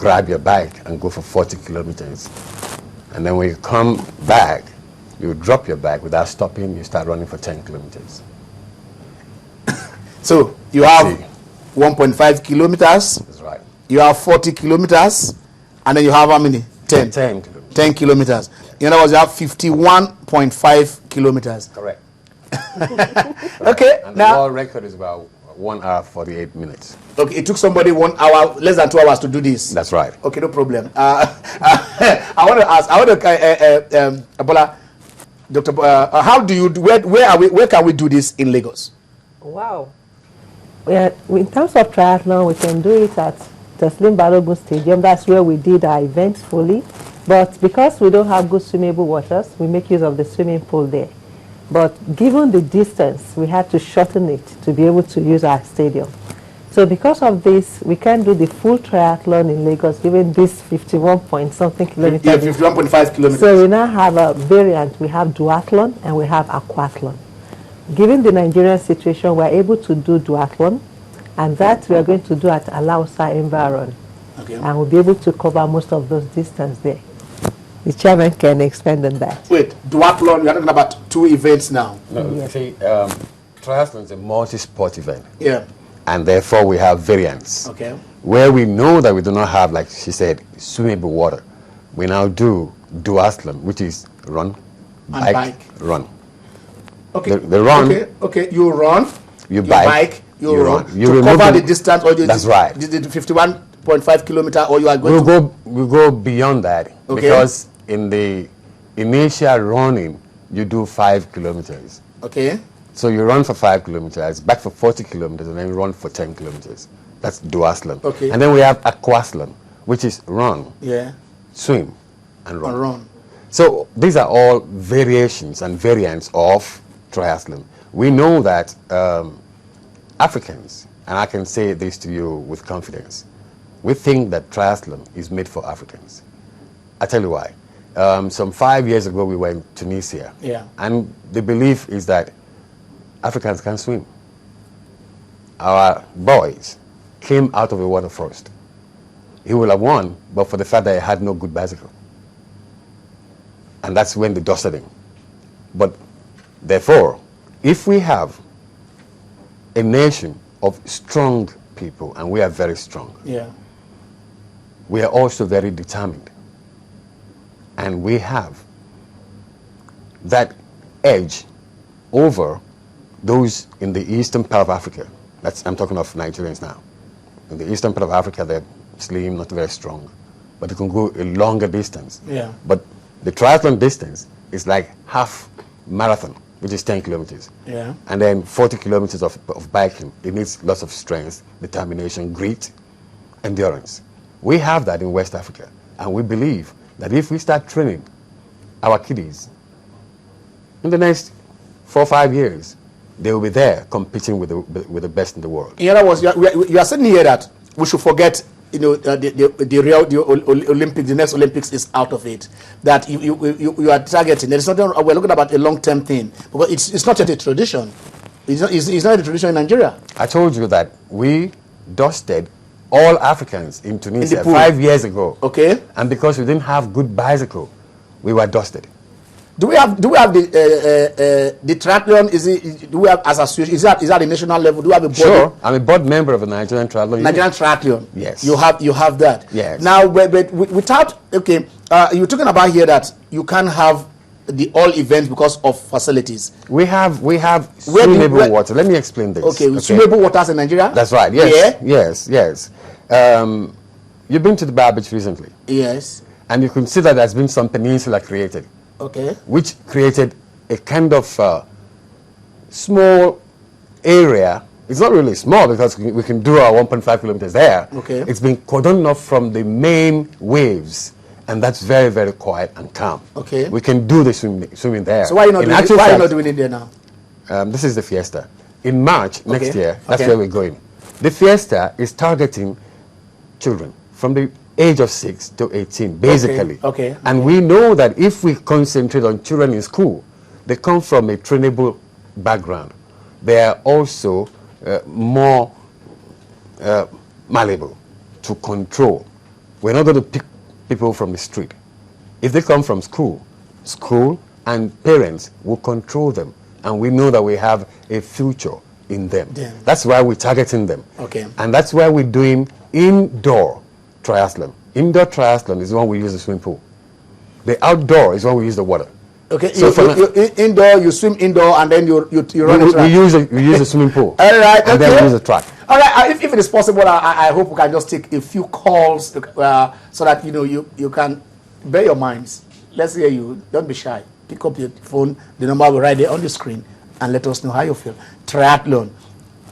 grab your bike and go for 40 kilometers. And then when you come back, you drop your bike without stopping, you start running for 10 kilometers. So you have 1.5 kilometers. That's right. You have 40 kilometers. And then you have how many? 10. 10 kilometers. 10 kilometers. In other words, you have 51.5 kilometers. Correct. Okay. And now, the world record is about 1 hour 48 minutes. Okay, it took somebody 1 hour, less than 2 hours to do this. That's right. Okay, no problem. I want to ask, Abola, Dr. How do you, where can we do this in Lagos? Wow. In terms of triathlon, we can do it at the Slim Balogun Stadium. That's where we did our events fully. But because we don't have good swimmable waters, we make use of the swimming pool there. But given the distance, we had to shorten it to be able to use our stadium. So because of this, we can do the full triathlon in Lagos, given this 51 point something kilometers. Yeah, 51.5 kilometers. So we now have a variant. We have duathlon and we have aquathlon. Given the Nigerian situation, we're able to do duathlon, and that we are going to do at Alausa Environ. Okay. And we'll be able to cover most of those distance there. The chairman can expand on that. Wait, duathlon, we are talking about 2 events now. No, Yes. see, triathlon is a multi-sport event. Yeah. And therefore we have variants. Okay. Where we know that we do not have, like she said, swimmable water, we now do duathlon, which is run, bike, run. Okay. The run. Okay. You run. You bike. You run. You to cover the distance, or that's right. The 51.5 kilometer, or you are going We'll go beyond that, okay, because in the initial running, you do 5 kilometers. Okay. So you run for 5 kilometers, back for 40 kilometers, and then you run for 10 kilometers. That's duathlon. Okay. And then we have aquathlon, which is run, swim, and run. And run. So these are all variations and variants of triathlon. We know that Africans, and I can say this to you with confidence, we think that triathlon is made for Africans. I tell you why. Some 5 years ago, we were in Tunisia. Yeah. And the belief is that Africans can swim. Our boys came out of the water first. He would have won, but for the fact that he had no good bicycle. And that's when they dusted him. But therefore, if we have a nation of strong people, and we are very strong, we are also very determined. And we have that edge over those in the eastern part of Africa. I'm talking of Nigerians now. In the eastern part of Africa, they're slim, not very strong, but they can go a longer distance. Yeah. But the triathlon distance is like half marathon, which is 10 kilometers. Yeah. And then 40 kilometers of biking. It needs lots of strength, determination, grit, endurance. We have that in West Africa, and we believe that if we start training our kiddies in the next 4 or 5 years, they will be there competing with the best in the world. In other words, you are saying here that we should forget, the Olympics, the next Olympics is out of it. That you are targeting. There is nothing. We're looking about a long-term thing, but it's not yet a tradition. It's not a tradition in Nigeria. I told you that we dusted all Africans in Tunisia 5 years ago. Okay. And because we didn't have good bicycle, we were dusted. Do we have the triathlon? Do we have as association? Is that a national level? Do we have a board? Sure, I'm a board member of the Nigerian Triathlon. Nigerian Triathlon. Yes. You have that. Yes. Now, but without you're talking about here that you can't have all events because of facilities. We have swimmable water. Let me explain this. Okay, swimmable waters in Nigeria. That's right. Yes. Yes. You've been to the Bar Beach recently. Yes. And you can see that there's been some peninsula created. Okay. Which created a kind of small area. It's not really small because we can do our 1.5 kilometers there. Okay. It's been cordoned off from the main waves, and that's very, very quiet and calm. Okay. We can do the swimming there. So why are you not doing it there now? This is the Fiesta. In March next year, that's where we're going. The Fiesta is targeting children from the age of 6 to 18, basically. Okay. And we know that if we concentrate on children in school, they come from a trainable background. They are also more malleable to control We're not going to pick people from the street. If they come from school and parents will control them. And we know that we have a future in them. Yeah. That's why we're targeting them. Okay. And that's why we're doing indoor triathlon. Indoor triathlon is when we use the swimming pool. The outdoor is when we use the water. Okay, so indoor, you swim indoor, and then you run a track. We use a swimming pool. All right, and then we use a track. All right, if it is possible, I hope we can just take a few calls so that you can bear your minds. Let's hear you. Don't be shy. Pick up your phone. The number will be right there on the screen, and let us know how you feel. Triathlon,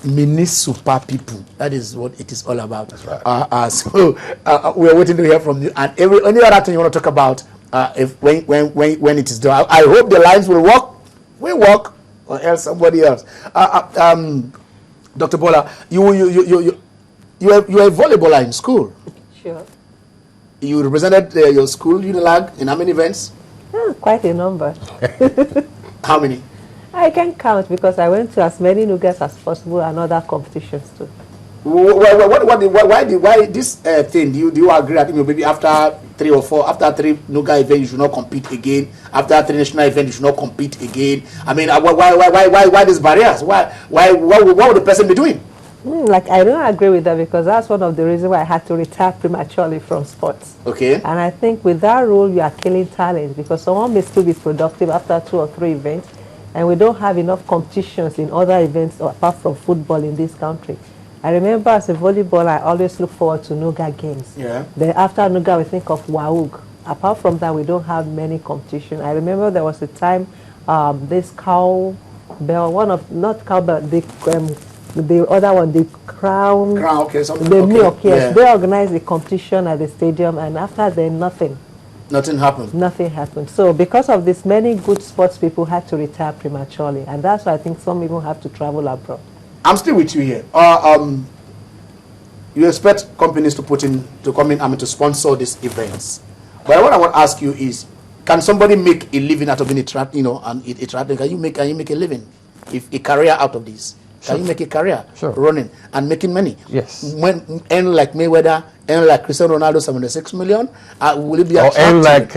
mini super people. That is what it is all about. That's right. So we are waiting to hear from you, and any other thing you want to talk about. If when it is done, I hope the lines will work. We work, or else somebody else. Dr. Bola, you are a volleyballer in school. Sure. You represented your school, Unilag, in how many events? Quite a number. How many? I can count because I went to as many Nugas as possible and other competitions too. Why this thing? Do you agree that maybe after 3 or 4, after 3 Nuga events you should not compete again? After 3 national events you should not compete again? I mean, why these barriers? What would the person be doing? Like, I don't agree with that because that's one of the reasons why I had to retire prematurely from sports. Okay. And I think with that rule you are killing talent because someone may still be productive after 2 or 3 events, and we don't have enough competitions in other events apart from football in this country. I remember as a volleyballer, I always look forward to Nuga games. Yeah. Then after Nuga, we think of Waug. Apart from that, we don't have many competitions. I remember there was a time this cowbell, not cowbell, the other one, the crown, okay, the milk, yes. Yeah. They organized a competition at the stadium, and after then, nothing. Nothing happened. Nothing happened. So because of this, many good sports people had to retire prematurely, and that's why I think some even have to travel abroad. I'm still with you here. You expect companies to come in to sponsor these events, but what I want to ask you is, can somebody make a living out of any track? Can you make a living, if a career out of this? Can you make a career running and making money? Yes. Earn like Mayweather, earn like Cristiano Ronaldo, 76 million. Will it be attractive? Or earn like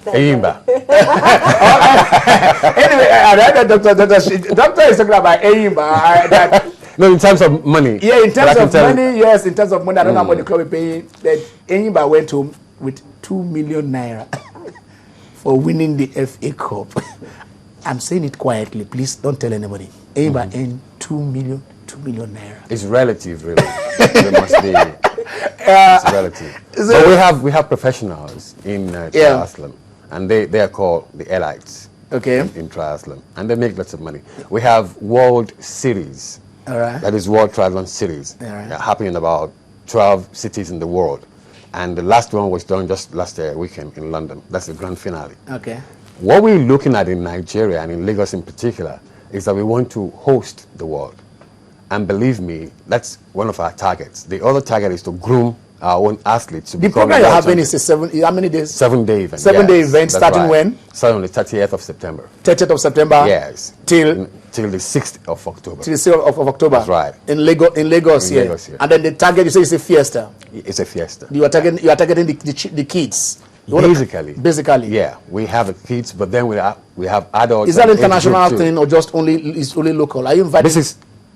Eyimba. Anyway, doctor is talking about Eyimba. No, in terms of money. Yeah, in terms of money, yes, in terms of money. I don't know how much the club is paying. That Eyimba went home with 2 million naira for winning the FA Cup. I'm saying it quietly. Please don't tell anybody. Eyimba earned 2 million naira. It's relative, really. It must be. It's relative. So we have professionals in triathlon, and they are called the elites. Okay. In triathlon, and they make lots of money. We have World Series. All right. That is World Triathlon Series. All right. Happening in about 12 cities in the world, and the last one was done just last weekend in London. That's the grand finale. Okay. What we're looking at in Nigeria and in Lagos in particular is that we want to host the world. And believe me, that's one of our targets. The other target is to groom our own athletes. The program you're having is how many days? 7-day event. 7-day event starting when? Starting on the 30th of September. 30th of September? Yes. Till the 6th of October. Till the 6th of October. That's right. In Lagos here. And then the target, you say, is a fiesta. It's a fiesta. You are targeting the kids. Basically, yeah, we have the kids, but then we have adults. Is that an international thing or just only local? Are you inviting?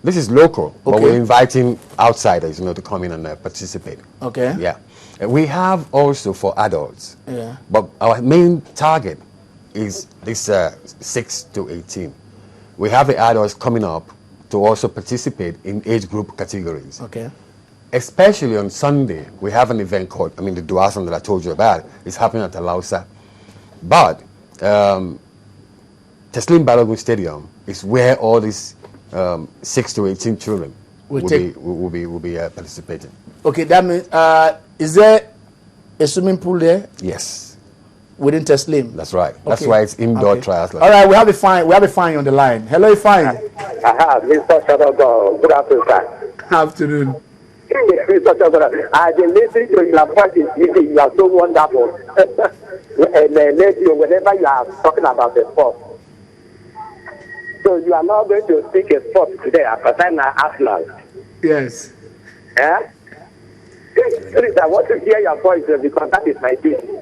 This is local, but we're inviting outsiders, to come in and participate. Okay. Yeah, we have also for adults. Yeah. But our main target is this 6 to 18. We have the adults coming up to also participate in age group categories. Okay. Especially on Sunday, we have an event called, the Duasan that I told you about. It's happening at Alausa. But Teslim Balogun Stadium is where all these 6 to 18 children will be participating. Okay, that means, is there a swimming pool there? Yes. Within Teslim? That's right. That's why it's indoor triathlon. All right, we have a fine on the line. Hello, Ifeanyi. Mr. Shadow, good afternoon, sir. Afternoon. I've been listening to your voice. You are so wonderful. And whenever you are talking about the sport. So you are not going to speak a sport today at Arsenal. Yes. Yeah? Please, I want to hear your voice because that is my duty.